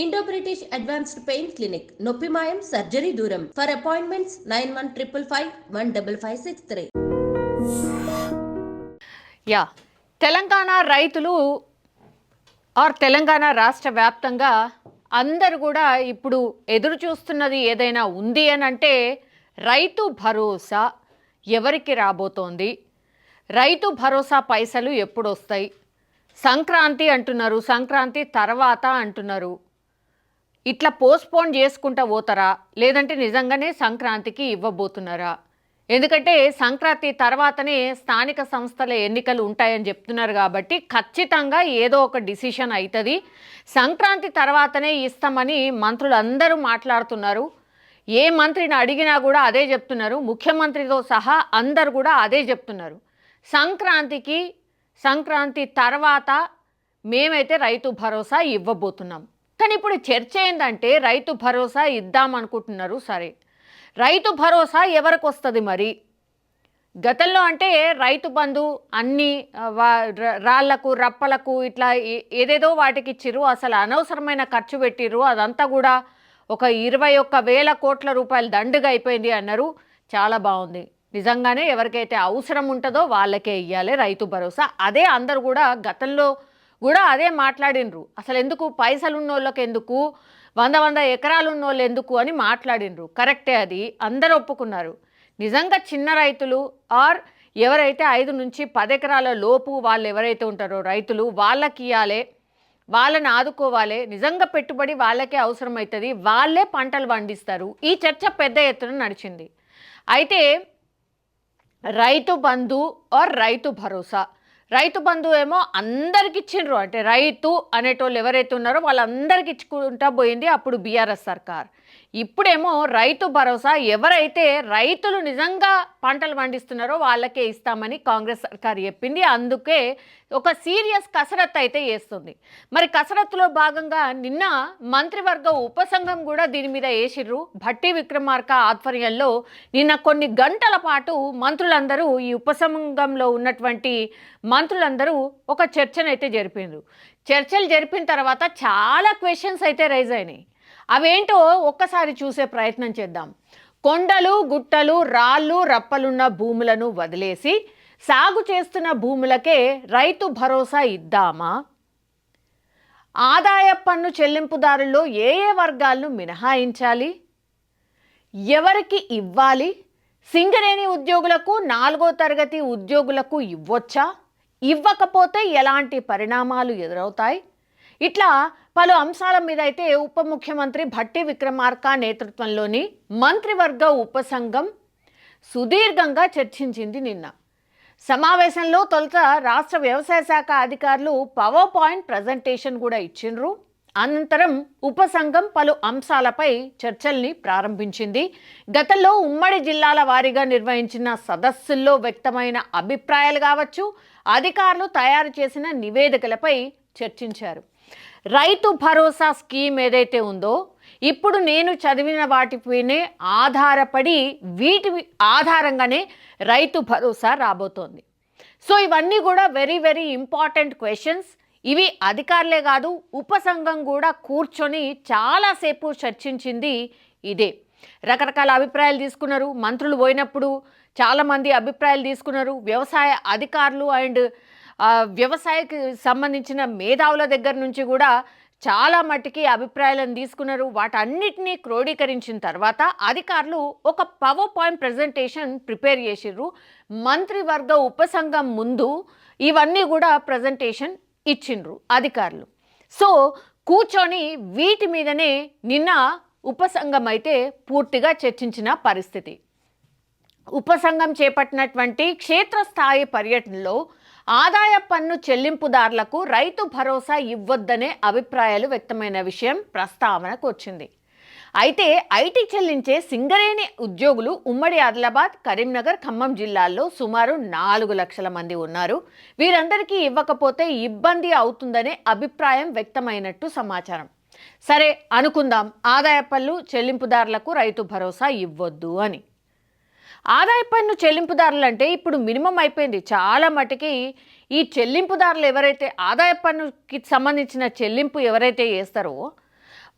Indo British advanced pain clinic నొప్పి మాయం surgery దూరం. For appointments 9155515563. తెలంగాణ రైతులు తెలంగాణ రాష్ట్ర వ్యాప్తంగా అందరు కూడా ఇప్పుడు ఎదురు చూస్తున్నది ఏదైనా ఉంది అని అంటే రైతు భరోసా ఎవరికి రాబోతోంది, రైతు భరోసా పైసలు ఎప్పుడు వస్తాయి, సంక్రాంతి అంటున్నారు, సంక్రాంతి తర్వాత అంటున్నారు. ఇట్లా పోస్ట్పోన్ చేసుకుంటూ పోతారా లేదంటే నిజంగానే సంక్రాంతికి ఇవ్వబోతున్నారా? ఎందుకంటే సంక్రాంతి తర్వాతనే స్థానిక సంస్థల ఎన్నికలు ఉంటాయని చెప్తున్నారు కాబట్టి ఖచ్చితంగా ఏదో ఒక డిసిషన్ అవుతుంది. సంక్రాంతి తర్వాతనే ఇస్తామని మంత్రులందరూ మాట్లాడుతున్నారు. ఏ మంత్రిని అడిగినా కూడా అదే చెప్తున్నారు. ముఖ్యమంత్రితో సహా అందరు కూడా అదే చెప్తున్నారు. సంక్రాంతి తర్వాత మేమైతే రైతు భరోసా ఇవ్వబోతున్నాం. కానీ ఇప్పుడు చర్చ ఏంటంటే రైతు భరోసా ఇద్దామనుకుంటున్నారు. సరే, రైతు భరోసా ఎవరికి వస్తుంది మరి? గతంలో అంటే రైతు బంధు అన్ని రాళ్లకు రప్పలకు ఇట్లా ఏదేదో వాటికి ఇచ్చిర్రు, అసలు అనవసరమైన ఖర్చు పెట్టిర్రు. అదంతా కూడా ఒక 21,000 కోట్ల రూపాయలు దండుగా అయిపోయింది అన్నారు. చాలా బాగుంది. నిజంగానే ఎవరికైతే అవసరం ఉంటుందో వాళ్ళకే ఇవ్వాలి రైతు భరోసా. అదే అందరు కూడా గతంలో కూడా అదే మాట్లాడినరు. అసలు ఎందుకు పైసలు ఉన్నోళ్ళకి ఎందుకు, 100 ఎకరాలు ఉన్నోళ్ళు ఎందుకు అని మాట్లాడినరు. కరెక్టే, అది అందరూ ఒప్పుకున్నారు. నిజంగా చిన్న రైతులు ఎవరైతే 5 నుంచి 10 ఎకరాల లోపు వాళ్ళు ఎవరైతే ఉంటారో రైతులు వాళ్ళకి ఇవ్వాలి, వాళ్ళని ఆదుకోవాలి. నిజంగా పెట్టుబడి వాళ్ళకే అవసరమవుతుంది, వాళ్ళే పంటలు పండిస్తారు. ఈ చర్చ పెద్ద ఎత్తున నడిచింది. అయితే రైతు బంధు రైతు భరోసా, రైతు బంధు ఏమో అందరికి ఇచ్చిండ్రు. అంటే రైతు అనేటోళ్ళు ఎవరైతే ఉన్నారో వాళ్ళందరికీ ఇచ్చుకుంటా పోయింది అప్పుడు బీఆర్ఎస్ సర్కార్. ఇప్పుడేమో రైతు భరోసా ఎవరైతే రైతులు నిజంగా పంటలు పండిస్తున్నారో వాళ్ళకే ఇస్తామని కాంగ్రెస్ సర్కార్ చెప్పింది. అందుకే ఒక సీరియస్ కసరత్తు అయితే చేస్తుంది. మరి కసరత్తులో భాగంగా నిన్న మంత్రివర్గ ఉపసంఘం కూడా దీని మీద వేసిర్రు. భట్టి విక్రమార్క ఆధ్వర్యంలో నిన్న కొన్ని గంటల పాటు మంత్రులందరూ, ఈ ఉపసంఘంలో ఉన్నటువంటి మంత్రులందరూ ఒక చర్చనైతే జరిపిండ్రు. చర్చలు జరిపిన తర్వాత చాలా క్వశ్చన్స్ అయితే రైజ్ అయినాయి. అవేంటో ఒక్కసారి చూసే ప్రయత్నం చేద్దాం. కొండలు గుట్టలు రాళ్ళు రప్పలున్న భూములను వదిలేసి సాగు చేస్తున్న భూములకే రైతు భరోసా ఇద్దామా? ఆదాయ పన్ను చెల్లింపుదారుల్లో ఏ వర్గాలను మినహాయించాలి? ఎవరికి ఇవ్వాలి? సింగరేణి ఉద్యోగులకు 4వ తరగతి ఉద్యోగులకు ఇవ్వొచ్చా? ఇవ్వకపోతే ఎలాంటి పరిణామాలు ఎదురవుతాయి? ఇట్లా పలు అంశాల మీద అయితే ఉప ముఖ్యమంత్రి భట్టి విక్రమార్క నేతృత్వంలోని మంత్రివర్గ ఉపసంఘం సుదీర్ఘంగా చర్చించింది. నిన్న సమావేశంలో తొలుత రాష్ట్ర వ్యవసాయ శాఖ అధికారులు పవర్ పాయింట్ ప్రజెంటేషన్ కూడా ఇచ్చిండ్రు. అనంతరం ఉపసంఘం పలు అంశాలపై చర్చల్ని ప్రారంభించింది. గతంలో ఉమ్మడి జిల్లాల వారీగా నిర్వహించిన సదస్సుల్లో వ్యక్తమైన అభిప్రాయాలు కావచ్చు, అధికారులు తయారు చేసిన నివేదికలపై చర్చించారు. రైతు భరోసా స్కీమ్ ఏదైతే ఉందో ఇప్పుడు నేను చదివిన వాటిపైనే ఆధారపడి వీటి ఆధారంగానే రైతు భరోసా రాబోతోంది. సో ఇవన్నీ కూడా వెరీ వెరీ ఇంపార్టెంట్ క్వశ్చన్స్. ఇవి అధికారులే కాదు, ఉపసంఘం కూడా కూర్చొని చాలాసేపు చర్చించింది ఇదే. రకరకాల అభిప్రాయాలు తీసుకున్నారు. మంత్రులు పోయినప్పుడు చాలామంది అభిప్రాయాలు తీసుకున్నారు. వ్యవసాయ అధికారులు అండ్ వ్యవసాయకి సంబంధించిన మేధావుల దగ్గర నుంచి కూడా చాలా మట్టుకి అభిప్రాయాలను తీసుకున్నారు. వాటన్నిటినీ క్రోడీకరించిన తర్వాత అధికారులు ఒక పవర్ పాయింట్ ప్రజెంటేషన్ ప్రిపేర్ చేసిర్రు. మంత్రివర్గ ఉపసంఘం ముందు ఇవన్నీ కూడా ప్రజెంటేషన్ ఇచ్చిండ్రు అధికారులు. సో కూర్చొని వీటి మీదనే నిన్న ఉపసంఘం అయితే పూర్తిగా చర్చించిన పరిస్థితి. ఉపసంఘం చేపట్టినటువంటి క్షేత్రస్థాయి పర్యటనలో ఆదాయ పన్ను చెల్లింపుదారులకు రైతు భరోసా ఇవ్వొద్దనే అభిప్రాయాలు వ్యక్తమైన విషయం ప్రస్తావనకు వచ్చింది. అయితే ఐటీ చెల్లించే సింగరేణి ఉద్యోగులు ఉమ్మడి ఆదిలాబాద్, కరీంనగర్, ఖమ్మం జిల్లాల్లో సుమారు 4 లక్షల మంది ఉన్నారు. వీరందరికీ ఇవ్వకపోతే ఇబ్బంది అవుతుందనే అభిప్రాయం వ్యక్తమైనట్టు సమాచారం. సరే అనుకుందాం, ఆదాయ పన్ను చెల్లింపుదారులకు రైతు భరోసా ఇవ్వొద్దు అని. ఆదాయ పన్ను చెల్లింపుదారులు అంటే ఇప్పుడు మినిమం అయిపోయింది. చాలా మటుకి ఈ చెల్లింపుదారులు ఎవరైతే ఆదాయ పన్నుకి సంబంధించిన చెల్లింపు ఎవరైతే చేస్తారో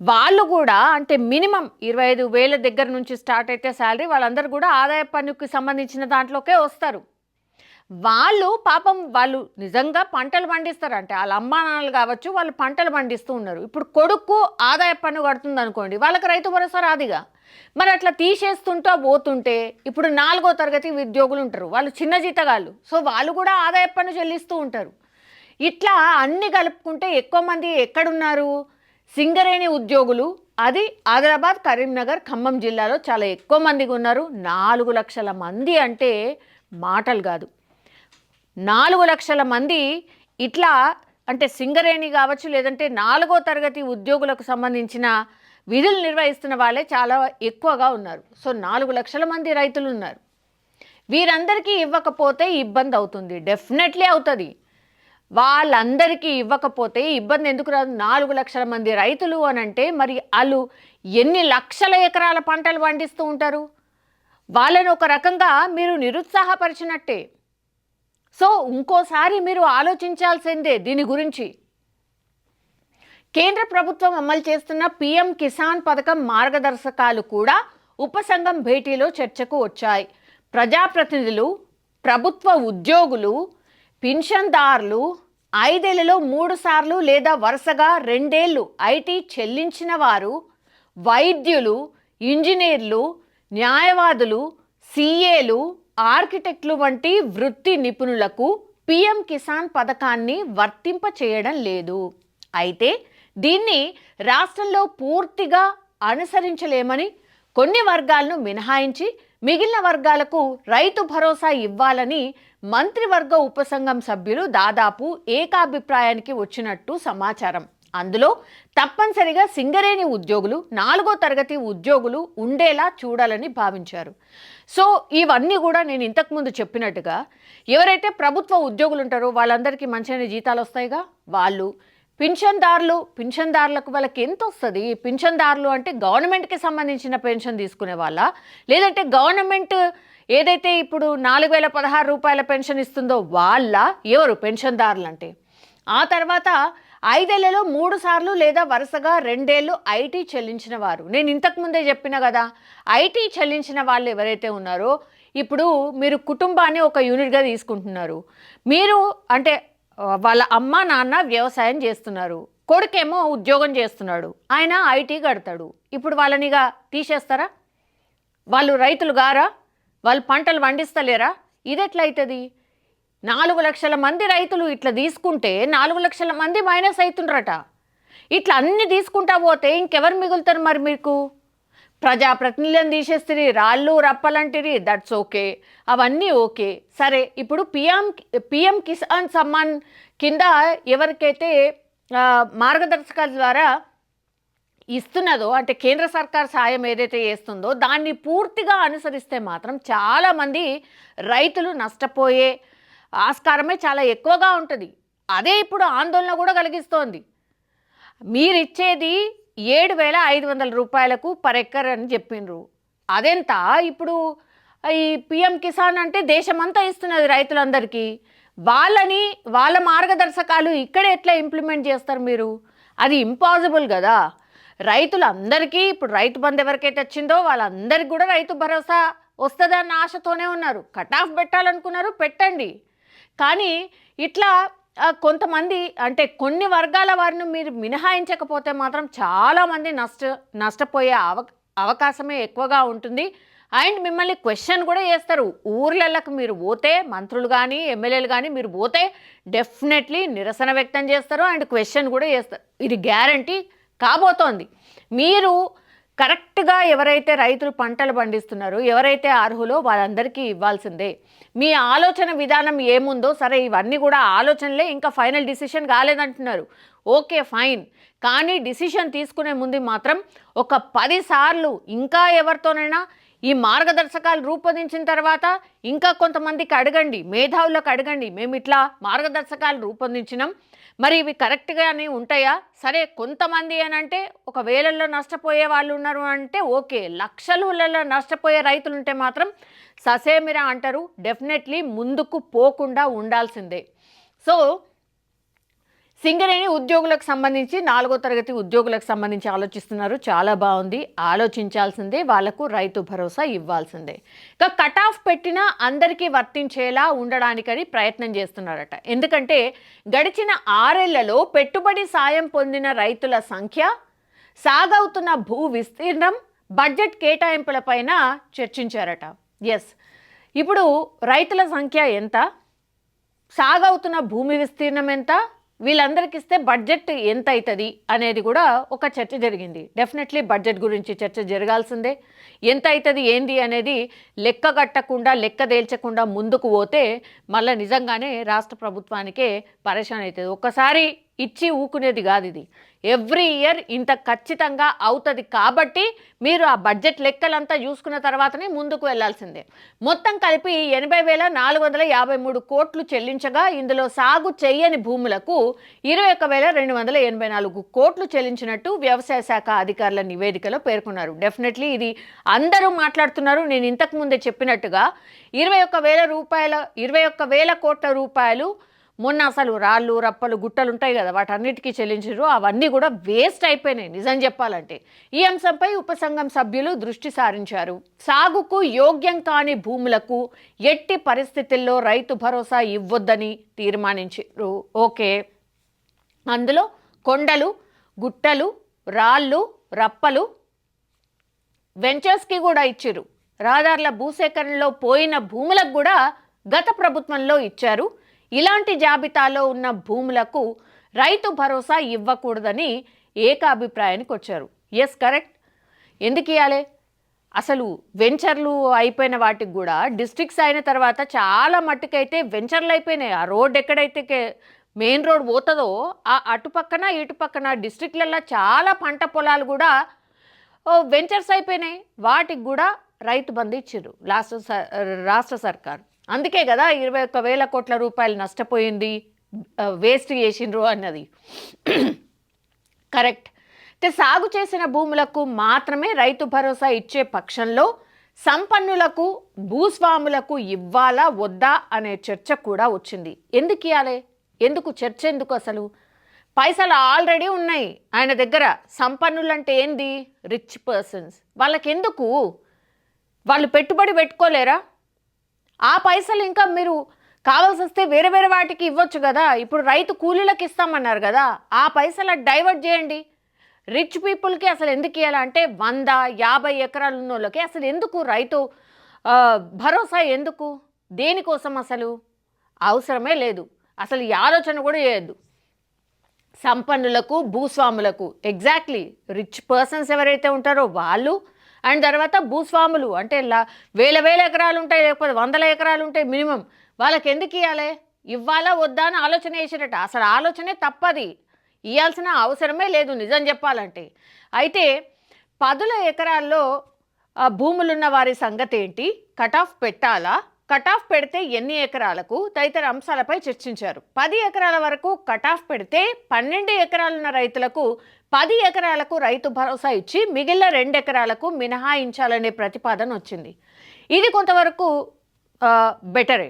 వాళ్ళు కూడా అంటే మినిమం 25,000 దగ్గర నుంచి స్టార్ట్ అయితే శాలరీ వాళ్ళందరూ కూడా ఆదాయ పన్నుకి సంబంధించిన దాంట్లోకే వస్తారు. వాళ్ళు పాపం వాళ్ళు నిజంగా పంటలు పండిస్తారు, అంటే వాళ్ళ అమ్మా నాన్నలు కావచ్చు, వాళ్ళు పంటలు పండిస్తూ ఉన్నారు. ఇప్పుడు కొడుకు ఆదాయ పన్ను కడుతుంది అనుకోండి, వాళ్ళకి రైతు భరోసా రాదుగా. మరి అట్లా తీసేస్తుంటూ పోతుంటే ఇప్పుడు 4వ తరగతి ఉద్యోగులు ఉంటారు, వాళ్ళు చిన్న జీతగాళ్ళు, సో వాళ్ళు కూడా ఆదాయ పన్ను చెల్లిస్తూ ఉంటారు. ఇట్లా అన్ని కలుపుకుంటే ఎక్కువ మంది ఎక్కడున్నారు? సింగరేణి ఉద్యోగులు, అది ఆదిలాబాద్, కరీంనగర్, ఖమ్మం జిల్లాలో చాలా ఎక్కువ మందిగా ఉన్నారు. 4 లక్షల మంది అంటే మాటలు కాదు. 4 లక్షల మంది ఇట్లా అంటే సింగరేణి కావచ్చు, లేదంటే 4వ తరగతి ఉద్యోగులకు సంబంధించిన విధులు నిర్వహిస్తున్న వాళ్ళే చాలా ఎక్కువగా ఉన్నారు. సో 4 లక్షల మంది రైతులు ఉన్నారు. వీరందరికీ ఇవ్వకపోతే ఇబ్బంది అవుతుంది, డెఫినెట్లీ అవుతుంది. వాళ్ళందరికీ ఇవ్వకపోతే ఇబ్బంది ఎందుకు రాదు? 4 లక్షల మంది రైతులు అని అంటే మరి వాళ్ళు ఎన్ని లక్షల ఎకరాల పంటలు పండిస్తూ ఉంటారు? వాళ్ళని ఒక రకంగా మీరు నిరుత్సాహపరిచినట్టే. సో ఇంకోసారి మీరు ఆలోచించాల్సిందే దీని గురించి. కేంద్ర ప్రభుత్వం అమలు చేస్తున్న పిఎం కిసాన్ పథకం మార్గదర్శకాలు కూడా ఉపసంఘం భేటీలో చర్చకు వచ్చాయి. ప్రజాప్రతినిధులు, ప్రభుత్వ ఉద్యోగులు, పింఛన్దారులు 5 ఏళ్లలో 3 సార్లు లేదా వరుసగా 2 ఏళ్లు ఐటీ చెల్లించిన వారు, వైద్యులు, ఇంజనీర్లు, న్యాయవాదులు, సీఏలు, ఆర్కిటెక్టులు వంటి వృత్తి నిపుణులకు పిఎం కిసాన్ పథకాన్ని వర్తింప చేయడం లేదు. అయితే దీన్ని రాష్ట్రంలో పూర్తిగా అనుసరించలేమని, కొన్ని వర్గాలను మినహాయించి మిగిలిన వర్గాలకు రైతు భరోసా ఇవ్వాలని మంత్రివర్గ ఉపసంఘం సభ్యులు దాదాపు ఏకాభిప్రాయానికి వచ్చినట్టు సమాచారం. అందులో తప్పనిసరిగా సింగరేణి ఉద్యోగులు, 4వ తరగతి ఉద్యోగులు ఉండేలా చూడాలని భావించారు. సో ఇవన్నీ కూడా నేను ఇంతకుముందు చెప్పినట్టుగా ఎవరైతే ప్రభుత్వ ఉద్యోగులు ఉంటారో వాళ్ళందరికీ మంచి జీతాలు వస్తాయిగా. వాళ్ళు పింఛన్దారులకు వాళ్ళకి ఎంత వస్తుంది? పింఛన్దారులు అంటే గవర్నమెంట్కి సంబంధించిన పెన్షన్ తీసుకునే వాళ్ళ, లేదంటే గవర్నమెంట్ ఏదైతే ఇప్పుడు 4,016 రూపాయల పెన్షన్ ఇస్తుందో వాళ్ళ, ఎవరు పెన్షన్దారులు అంటే? ఆ తర్వాత 5 ఏళ్లలో 3 సార్లు లేదా వరుసగా 2 ఏళ్లు ఐటీ చెల్లించిన వారు. నేను ఇంతకుముందే చెప్పిన కదా, ఐటీ చెల్లించిన వాళ్ళు ఎవరైతే ఉన్నారో, ఇప్పుడు మీరు కుటుంబాన్ని ఒక యూనిట్గా తీసుకుంటున్నారు. మీరు అంటే వాళ్ళ అమ్మ నాన్న వ్యవసాయం చేస్తున్నారు, కొడుకేమో ఉద్యోగం చేస్తున్నాడు, ఆయన ఐటీ కడతాడు. ఇప్పుడు వాళ్ళనిగా తీసేస్తారా? వాళ్ళు రైతులు గారా? వాళ్ళు పంటలు పండిస్తలేరా? ఇది ఎట్లయితుంది? 4 లక్షల మంది రైతులు ఇట్లా తీసుకుంటే 4 లక్షల మంది మైనస్ అవుతుండ్రట. ఇట్లా అన్ని తీసుకుంటా పోతే ఇంకెవరు మిగులుతారు? మరి మీకు ప్రజాప్రతినిధులను తీసేస్తుంది, రాళ్ళు రప్పలంటిరి, దట్స్ ఓకే, అవన్నీ ఓకే. సరే, ఇప్పుడు పిఎం కిసాన్ సమ్మాన్ కింద ఎవరికైతే మార్గదర్శకాల ద్వారా ఇస్తున్నదో, అంటే కేంద్ర సర్కార్ సాయం ఏదైతే చేస్తుందో దాన్ని పూర్తిగా అనుసరిస్తే మాత్రం చాలామంది రైతులు నష్టపోయే ఆస్కారమే చాలా ఎక్కువగా ఉంటుంది. అదే ఇప్పుడు ఆందోళన కూడా కలిగిస్తోంది. మీరిచ్చేది 7,500 రూపాయలకు పర్ ఎకర్ అని చెప్పిండ్రు. అదెంత? ఇప్పుడు ఈ పిఎం కిసాన్ అంటే దేశమంతా ఇస్తున్నది రైతులందరికీ. వాళ్ళ మార్గదర్శకాలు ఇక్కడ ఎట్లా ఇంప్లిమెంట్ చేస్తారు మీరు? అది ఇంపాసిబుల్ కదా. రైతులందరికీ ఇప్పుడు రైతు బంధు ఎవరికైతే వచ్చిందో వాళ్ళందరికీ కూడా రైతు భరోసా వస్తుందన్న ఆశతోనే ఉన్నారు. కట్ ఆఫ్ పెట్టాలనుకున్నారు, పెట్టండి. కానీ ఇట్లా కొంతమంది అంటే కొన్ని వర్గాల వారిని మీరు మినహాయించకపోతే మాత్రం చాలామంది నష్టపోయే అవకాశమే ఎక్కువగా ఉంటుంది. అండ్ మిమ్మల్ని క్వశ్చన్ కూడా చేస్తారు. ఊర్లకి మీరు పోతే, మంత్రులు కానీ ఎమ్మెల్యేలు కానీ మీరు పోతే డెఫినెట్లీ నిరసన వ్యక్తం చేస్తారు అండ్ క్వశ్చన్ కూడా చేస్తారు. ఇది గ్యారంటీ కాబోతోంది. మీరు కరెక్ట్గా ఎవరైతే రైతులు పంటలు పండిస్తున్నారో, ఎవరైతే అర్హులో వాళ్ళందరికీ ఇవ్వాల్సిందే. మీ ఆలోచన విధానం ఏముందో సరే, ఇవన్నీ కూడా ఆలోచనలే, ఇంకా ఫైనల్ డిసిషన్ కాలేదంటున్నారు. ఓకే ఫైన్, కానీ డిసిషన్ తీసుకునే ముందు మాత్రం ఒక 10 సార్లు ఇంకా ఎవరితోనైనా ఈ మార్గదర్శకాలు రూపొందించిన తర్వాత ఇంకా కొంతమందికి అడగండి, మేధావులకు అడగండి, మేము ఇట్లా మార్గదర్శకాలు రూపొందించినాం, మరి ఇవి కరెక్ట్గానే ఉంటాయా? సరే, కొంతమంది అని అంటే 1,000ల్లో నష్టపోయే వాళ్ళు ఉన్నారు అంటే ఓకే, లక్షలలో నష్టపోయే రైతులు ఉంటే మాత్రం ససేమిరా అంటారు. డెఫినెట్లీ ముందుకు పోకుండా ఉండాల్సిందే. సో సింగరేణి ఉద్యోగులకు సంబంధించి 4వ తరగతి ఉద్యోగులకు సంబంధించి ఆలోచిస్తున్నారు. చాలా బాగుంది, ఆలోచించాల్సిందే, వాళ్లకు రైతు భరోసా ఇవ్వాల్సిందే. ఇక కట్ ఆఫ్ పెట్టినా అందరికీ వర్తించేలా ఉండడానికని ప్రయత్నం చేస్తున్నారట. ఎందుకంటే గడిచిన 6 ఏళ్లలో పెట్టుబడి సాయం పొందిన రైతుల సంఖ్య, సాగవుతున్న భూ విస్తీర్ణం, బడ్జెట్ కేటాయింపులపైన చర్చించారట. ఎస్, ఇప్పుడు రైతుల సంఖ్య ఎంత, సాగవుతున్న భూమి విస్తీర్ణం ఎంత, వీళ్ళందరికీ ఇస్తే బడ్జెట్ ఎంత అవుతుంది అనేది కూడా ఒక చర్చ జరిగింది. డెఫినెట్లీ బడ్జెట్ గురించి చర్చ జరగాల్సిందే. ఎంత అవుతుంది ఏంది అనేది లెక్క కట్టకుండా, లెక్క తేల్చకుండా ముందుకు పోతే మళ్ళీ నిజంగానే రాష్ట్ర ప్రభుత్వానికే పరేషాన్ అవుతుంది. ఒక్కసారి ఇచ్చి ఊకునేది కాదు ఇది. ఎవ్రీ ఇయర్ ఇంత ఖచ్చితంగా అవుతుంది. కాబట్టి మీరు ఆ బడ్జెట్ లెక్కలంతా చూసుకున్న తర్వాతనే ముందుకు వెళ్లాల్సిందే. మొత్తం కలిపి 80,453 కోట్లు చెల్లించగా ఇందులో సాగు చేయని భూములకు 21,284 కోట్లు చెల్లించినట్టు వ్యవసాయ శాఖ అధికారుల నివేదికలో పేర్కొన్నారు. డెఫినెట్లీ ఇది అందరూ మాట్లాడుతున్నారు. నేను ఇంతకు ముందే చెప్పినట్టుగా 21,000 కోట్ల రూపాయలు మొన్న అసలు రాళ్ళు, రప్పలు, గుట్టలు ఉంటాయి కదా, వాటన్నిటికీ చెల్లించారు. అవన్నీ కూడా వేస్ట్ అయిపోయినాయి నిజం చెప్పాలంటే. ఈ అంశంపై ఉపసంఘం సభ్యులు దృష్టి సారించారు. సాగుకు యోగ్యం కాని భూములకు ఎట్టి పరిస్థితుల్లో రైతు భరోసా ఇవ్వొద్దని తీర్మానించారు. ఓకే, అందులో కొండలు, గుట్టలు, రాళ్ళు, రప్పలు, వెంచర్స్కి కూడా ఇచ్చారు. రహదారుల భూసేకరణలో పోయిన భూములకు కూడా గత ప్రభుత్వంలో ఇచ్చారు. ఇలాంటి జాబితాలో ఉన్న భూములకు రైతు భరోసా ఇవ్వకూడదని ఏకాభిప్రాయానికి వచ్చారు. Yes, correct. ఎందుకు ఇవ్వాలి? అసలు వెంచర్లు అయిపోయిన వాటికి కూడా డిస్ట్రిక్ట్స్ అయిన తర్వాత చాలా మట్టుకైతే వెంచర్లు అయిపోయినాయి. ఆ రోడ్ ఎక్కడైతే మెయిన్ రోడ్ పోతుందో ఆ అటుపక్కన ఇటుపక్కన డిస్ట్రిక్ట్లలో చాలా పంట పొలాలు కూడా వెంచర్స్ అయిపోయినాయి. వాటికి కూడా రైతు బంధు ఇచ్చారు రాష్ట్ర సర్కారు. అందుకే కదా 21,000 కోట్ల రూపాయలు నష్టపోయింది, వేస్ట్ చేసిండ్రు అన్నది. కరెక్ట్. సాగు చేసిన భూములకు మాత్రమే రైతు భరోసా ఇచ్చే పక్షంలో సంపన్నులకు, భూస్వాములకు ఇవ్వాలా వద్దా అనే చర్చ కూడా వచ్చింది. ఎందుకు ఇవ్వాలి? ఎందుకు చర్చ? ఎందుకు అసలు? పైసలు ఆల్రెడీ ఉన్నాయి ఆయన దగ్గర. సంపన్నులు అంటే ఏంది? Rich persons. వాళ్ళకెందుకు? వాళ్ళు పెట్టుబడి పెట్టుకోలేరా? ఆ పైసలు ఇంకా మీరు కావాల్సి వస్తే వేరే వేరే వాటికి ఇవ్వచ్చు కదా. ఇప్పుడు రైతు కూలీలకు ఇస్తామన్నారు కదా, ఆ పైసలు డైవర్ట్ చేయండి. రిచ్ పీపుల్కి అసలు ఎందుకు ఇవ్వాలంటే 100-50 ఎకరాలు ఉన్న వాళ్ళకి అసలు ఎందుకు రైతు భరోసా? ఎందుకు? దేనికోసం? అసలు అవసరమే లేదు. అసలు ఈ ఆలోచన కూడా చేయొద్దు. సంపన్నులకు, భూస్వాములకు, ఎగ్జాక్ట్లీ రిచ్ పర్సన్స్ ఎవరైతే ఉంటారో వాళ్ళు, అండ్ తర్వాత భూస్వాములు అంటే వేల ఎకరాలు ఉంటాయి, లేకపోతే 100 ఎకరాలు ఉంటాయి మినిమం. వాళ్ళకి ఎందుకు ఇవ్వాలి? ఇవ్వాలా వద్దా అని ఆలోచన వేసినట్ట. అసలు ఆలోచనే తప్పది. ఇవ్వాల్సిన అవసరమే లేదు నిజం చెప్పాలంటే. అయితే 10 ఎకరాల్లో భూములున్న వారి సంగతి ఏంటి? కట్ ఆఫ్ పెట్టాలా? కట్ ఆఫ్ పెడితే ఎన్ని ఎకరాలకు? తదితర అంశాలపై చర్చించారు. 10 ఎకరాల వరకు కట్ ఆఫ్ పెడితే 12 ఎకరాలున్న రైతులకు 10 ఎకరాలకు రైతు భరోసా ఇచ్చి మిగిలిన 2 ఎకరాలకు మినహాయించాలనే ప్రతిపాదన వచ్చింది. ఇది కొంతవరకు బెటరే.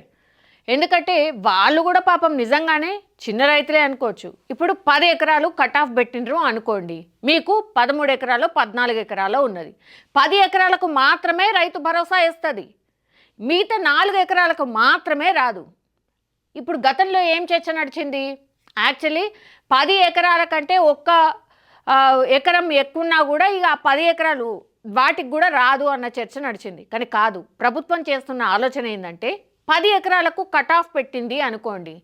ఎందుకంటే వాళ్ళు కూడా పాపం నిజంగానే చిన్న రైతులే అనుకోవచ్చు. ఇప్పుడు 10 ఎకరాలు కట్ ఆఫ్ పెట్టిండ్రు అనుకోండి, మీకు 13 ఎకరాలు 14 ఎకరాలు ఉన్నది. 10 ఎకరాలకు మాత్రమే రైతు భరోసా ఇస్తుంది, మిగతా 4 ఎకరాలకు మాత్రమే రాదు. ఇప్పుడు గతంలో ఏం చర్చ నడిచింది? యాక్చువల్లీ 10 ఎకరాల కంటే ఒక్క ఎకరం ఎక్కువన్నా కూడా ఇక 10 ఎకరాలు వాటికి కూడా రాదు అన్న చర్చ నడిచింది. కానీ కాదు, ప్రభుత్వం చేస్తున్న ఆలోచన ఏంటంటే 10 ఎకరాలకు కట్ ఆఫ్ పెట్టింది అనుకోండి,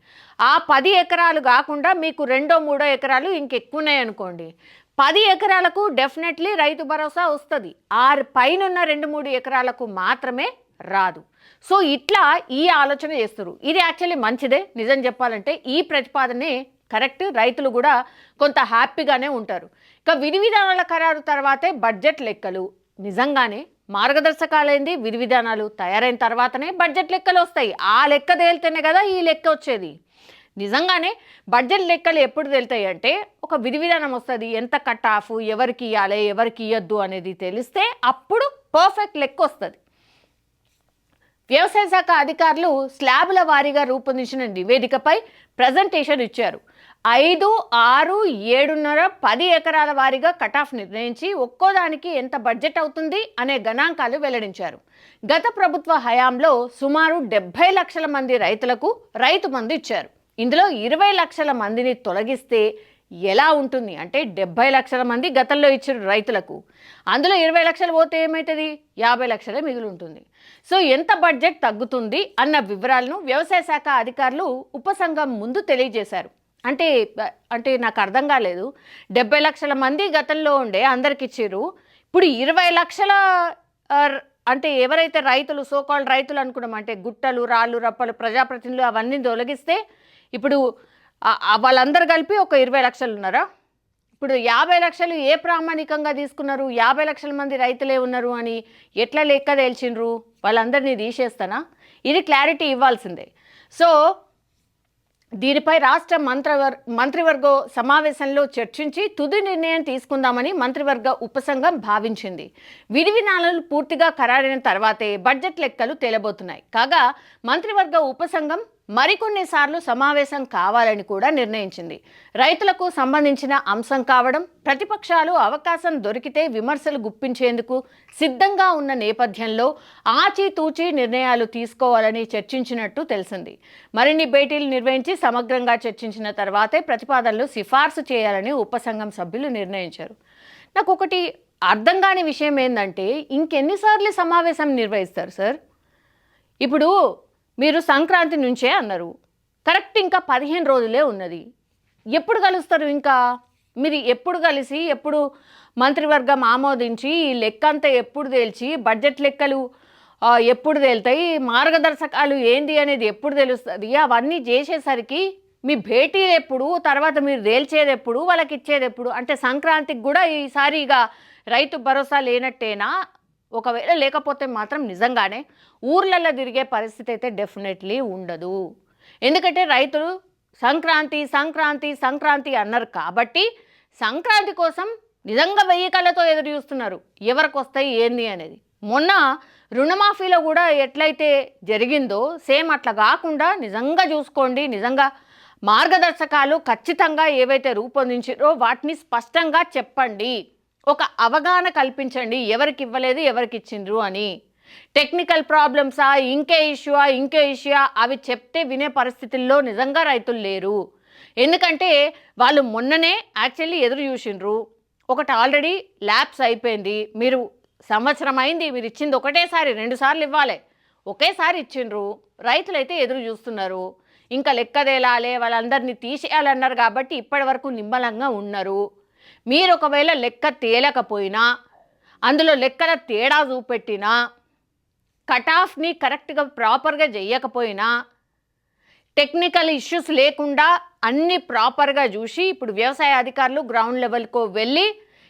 ఆ 10 ఎకరాలు కాకుండా మీకు 2-3 ఎకరాలు ఇంకెక్కువన్నాయి అనుకోండి, 10 ఎకరాలకు డెఫినెట్లీ రైతు భరోసా వస్తుంది. ఆ పైనున్న 2-3 ఎకరాలకు మాత్రమే రాదు. సో ఇట్లా ఈ ఆలోచన చేస్తారు. ఇది యాక్చువల్లీ మంచిదే నిజం చెప్పాలంటే. ఈ ప్రతిపాదనే కరెక్ట్. రైతులు కూడా కొంత హ్యాపీగానే ఉంటారు. ఇక విధి విధానాల ఖరారు తర్వాతే బడ్జెట్ లెక్కలు. నిజంగానే మార్గదర్శకాలైంది విధి విధానాలు తయారైన తర్వాతనే బడ్జెట్ లెక్కలు వస్తాయి. ఆ లెక్క తేలితేనే కదా ఈ లెక్క వచ్చేది. నిజంగానే బడ్జెట్ లెక్కలు ఎప్పుడు తేలుతాయి అంటే ఒక విధి విధానం వస్తుంది, ఎంత కట్ ఆఫ్, ఎవరికి ఇవ్వాలి ఎవరికి ఇవ్వద్దు అనేది తెలిస్తే అప్పుడు పర్ఫెక్ట్ లెక్క వస్తుంది. వ్యవసాయ శాఖ అధికారులు స్లాబుల వారీగా రూపొందించిన నివేదికపై ప్రజెంటేషన్ ఇచ్చారు. 5, 6, 7.5, 10 ఎకరాల వారీగా కటాఫ్ నిర్ణయించి ఒక్కోదానికి ఎంత బడ్జెట్ అవుతుంది అనే గణాంకాలు వెల్లడించారు. గత ప్రభుత్వ హయాంలో సుమారు 70 లక్షల మంది రైతులకు రైతు బంధు ఇచ్చారు. ఇందులో 20 లక్షల మందిని తొలగిస్తే ఎలా ఉంటుంది అంటే 70 లక్షల మంది గతంలో ఇచ్చారు రైతులకు, అందులో 20 లక్షలు పోతే ఏమవుతుంది? 50 లక్షలే మిగిలి ఉంటుంది. సో ఎంత బడ్జెట్ తగ్గుతుంది అన్న వివరాలను వ్యవసాయ శాఖ అధికారులు ఉపసంఘం ముందు తెలియజేశారు. అంటే నాకు అర్థం కాలేదు. 70 లక్షల మంది గతంలో ఉండే అందరికి ఇచ్చారు, ఇప్పుడు 20 లక్షల అంటే ఎవరైతే రైతులు సోకాల్డ్ రైతులు అనుకున్నాం అంటే గుట్టలు రాళ్ళు రప్పలు ప్రజాప్రతినిధులు అవన్నీ తొలగిస్తే ఇప్పుడు వాళ్ళందరూ కలిపి ఒక 20 లక్షలు ఉన్నారా? ఇప్పుడు 50 లక్షలు ఏ ప్రామాణికంగా తీసుకున్నారు? 50 లక్షల మంది రైతులే ఉన్నారు అని ఎట్లా లెక్క తేల్చిండ్రు? వాళ్ళందరినీ తీసేస్తానా? ఇది క్లారిటీ ఇవ్వాల్సిందే. సో దీనిపై రాష్ట్ర మంత్రివర్గ సమావేశంలో చర్చించి తుది నిర్ణయం తీసుకుందామని మంత్రివర్గ ఉపసంఘం భావించింది. విధి విధానాలు పూర్తిగా ఖరారైన తర్వాతే బడ్జెట్ లెక్కలు తేలబోతున్నాయి. కాగా మంత్రివర్గ ఉపసంఘం మరికొన్నిసార్లు సమావేశం కావాలని కూడా నిర్ణయించింది. రైతులకు సంబంధించిన అంశం కావడం, ప్రతిపక్షాలు అవకాశం దొరికితే విమర్శలు గుప్పించేందుకు సిద్ధంగా ఉన్న నేపథ్యంలో ఆచితూచి నిర్ణయాలు తీసుకోవాలని చర్చించినట్టు తెలిసింది. మరిన్ని భేటీలు నిర్వహించి సమగ్రంగా చర్చించిన తర్వాతే ప్రతిపాదనలు సిఫార్సు చేయాలని ఉపసంఘం సభ్యులు నిర్ణయించారు. నాకు ఒకటి అర్థం కాని విషయం ఏంటంటే, ఇంకెన్నిసార్లు సమావేశం నిర్వహిస్తారు సార్? ఇప్పుడు మీరు సంక్రాంతి నుంచే అన్నారు, కరెక్ట్ ఇంకా 15 రోజులే ఉన్నది. ఎప్పుడు కలుస్తారు? ఇంకా మీరు ఎప్పుడు కలిసి ఎప్పుడు మంత్రివర్గం ఆమోదించి ఈ లెక్క అంతా ఎప్పుడు తేల్చి బడ్జెట్ లెక్కలు ఎప్పుడు తేలుతాయి, మార్గదర్శకాలు ఏంది అనేది ఎప్పుడు తెలుస్తుంది? అవన్నీ చేసేసరికి మీ భేటీలు ఎప్పుడు, తర్వాత మీరు తేల్చేది ఎప్పుడు, వాళ్ళకి ఇచ్చేది ఎప్పుడు? అంటే సంక్రాంతికి కూడా ఈసారి ఇక రైతు భరోసా లేనట్టేనా? ఒకవేళ లేకపోతే మాత్రం నిజంగానే ఊర్లలో తిరిగే పరిస్థితి అయితే డెఫినెట్లీ ఉండదు. ఎందుకంటే రైతులు సంక్రాంతి సంక్రాంతి సంక్రాంతి అన్నారు కాబట్టి సంక్రాంతి కోసం నిజంగా 1000 కళ్ళతో ఎదురు చూస్తున్నారు ఎవరికి వస్తాయి ఏంది అనేది. మొన్న రుణమాఫీలో కూడా ఎట్లయితే జరిగిందో సేమ్ అట్లా కాకుండా నిజంగా చూసుకోండి. నిజంగా మార్గదర్శకాలు ఖచ్చితంగా ఏవైతే రూపొందించారో వాటిని స్పష్టంగా చెప్పండి, ఒక అవగాహన కల్పించండి ఎవరికి ఇవ్వలేదు ఎవరికి ఇచ్చిండ్రు అని. టెక్నికల్ ప్రాబ్లమ్సా, ఇంకే ఇష్యూ అవి చెప్తే వినే పరిస్థితుల్లో నిజంగా రైతులు లేరు. ఎందుకంటే వాళ్ళు మొన్ననే యాక్చువల్లీ ఎదురు చూసిండ్రు, ఒకటి ఆల్రెడీ ల్యాప్స్ అయిపోయింది. మీరు సంవత్సరం అయింది, మీరు ఇచ్చింది ఒకటేసారి 2 సార్లు ఇవ్వాలి, ఒకేసారి ఇచ్చిండ్రు. రైతులైతే ఎదురు చూస్తున్నారు, ఇంకా లెక్కదేలాలే వాళ్ళందరినీ తీసేయాలన్నారు కాబట్టి ఇప్పటి వరకు నిమ్మలంగా ఉన్నారు. మీరు ఒకవేళ లెక్క తేలకపోయినా, అందులో లెక్కల తేడా చూపెట్టినా, కటాఫ్ని కరెక్ట్గా ప్రాపర్గా చేయకపోయినా, టెక్నికల్ ఇష్యూస్ లేకుండా అన్ని ప్రాపర్గా చూసి ఇప్పుడు వ్యవసాయ అధికారులు గ్రౌండ్ లెవెల్కు వెళ్ళి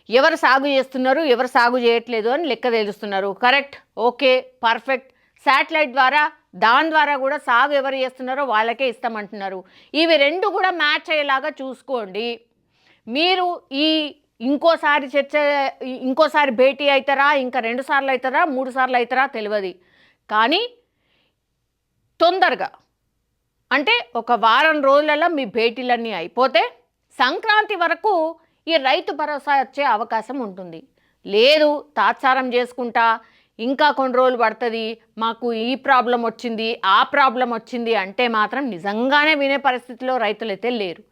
ఎవరు సాగు చేస్తున్నారు ఎవరు సాగు చేయట్లేదు అని లెక్క తెలుస్తున్నారు. Correct, okay, perfect. శాటిలైట్ ద్వారా దాని ద్వారా కూడా సాగు ఎవరు చేస్తున్నారో వాళ్ళకే ఇస్తామంటున్నారు. ఇవి 2 కూడా మ్యాచ్ అయ్యేలాగా చూసుకోండి. మీరు ఇంకోసారి భేటీ అవుతారా, ఇంకా 2 సార్లు అవుతారా, 3 సార్లు అవుతారా తెలియదు. కానీ తొందరగా అంటే ఒక వారం రోజులలో మీ భేటీలన్నీ అయిపోతే సంక్రాంతి వరకు ఈ రైతు భరోసా వచ్చే అవకాశం ఉంటుంది. లేదు తాత్సారం చేసుకుంటా ఇంకా కొన్ని రోజులు పడుతుంది, మాకు ఈ ప్రాబ్లం వచ్చింది ఆ ప్రాబ్లం వచ్చింది అంటే మాత్రం నిజంగానే వినే పరిస్థితిలో రైతులైతే లేరు.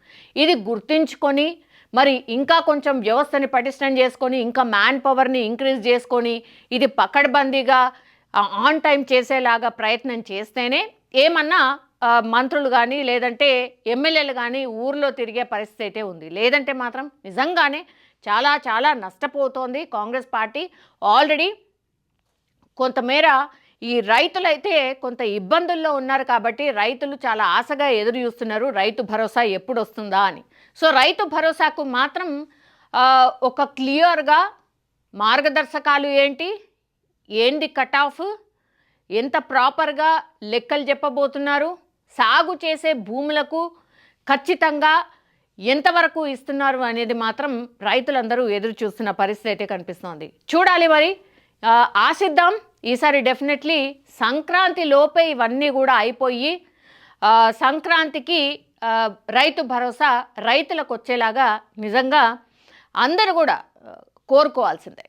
ఇది గుర్తుంచుకొని మరి ఇంకా కొంచెం వ్యవస్థని పటిష్టం చేసుకొని ఇంకా మ్యాన్ పవర్ని ఇంక్రీజ్ చేసుకొని ఇది పకడ్బందీగా ఆన్ టైం చేసేలాగా ప్రయత్నం చేస్తేనే ఏమన్నా మంత్రులు కానీ లేదంటే ఎమ్మెల్యేలు కానీ ఊర్లో తిరిగే పరిస్థితి అయితే ఉంది. లేదంటే మాత్రం నిజంగానే చాలా చాలా నష్టపోతోంది కాంగ్రెస్ పార్టీ. ఆల్రెడీ కొంతమేర ఈ రైతులైతే కొంత ఇబ్బందుల్లో ఉన్నారు కాబట్టి రైతులు చాలా ఆశగా ఎదురు చూస్తున్నారు రైతు భరోసా ఎప్పుడు వస్తుందా అని. సో రైతు భరోసాకు మాత్రం ఒక క్లియర్గా మార్గదర్శకాలు ఏంటి కట్ ఆఫ్, ఎంత ప్రాపర్గా లెక్కలు చెప్పబోతున్నారు, సాగు చేసే భూములకు ఖచ్చితంగా ఎంతవరకు ఇస్తున్నారు అనేది మాత్రం రైతులందరూ ఎదురు చూస్తున్న పరిస్థితి అయితే కనిపిస్తోంది. చూడాలి మరి, ఆశిద్దాం. ఈసారి డెఫినెట్లీ సంక్రాంతి లోపే ఇవన్నీ కూడా అయిపోయి సంక్రాంతికి రైతు భరోసా రైతులకు వచ్చేలాగా నిజంగా అందరూ కూడా కోరుకోవాల్సిందే.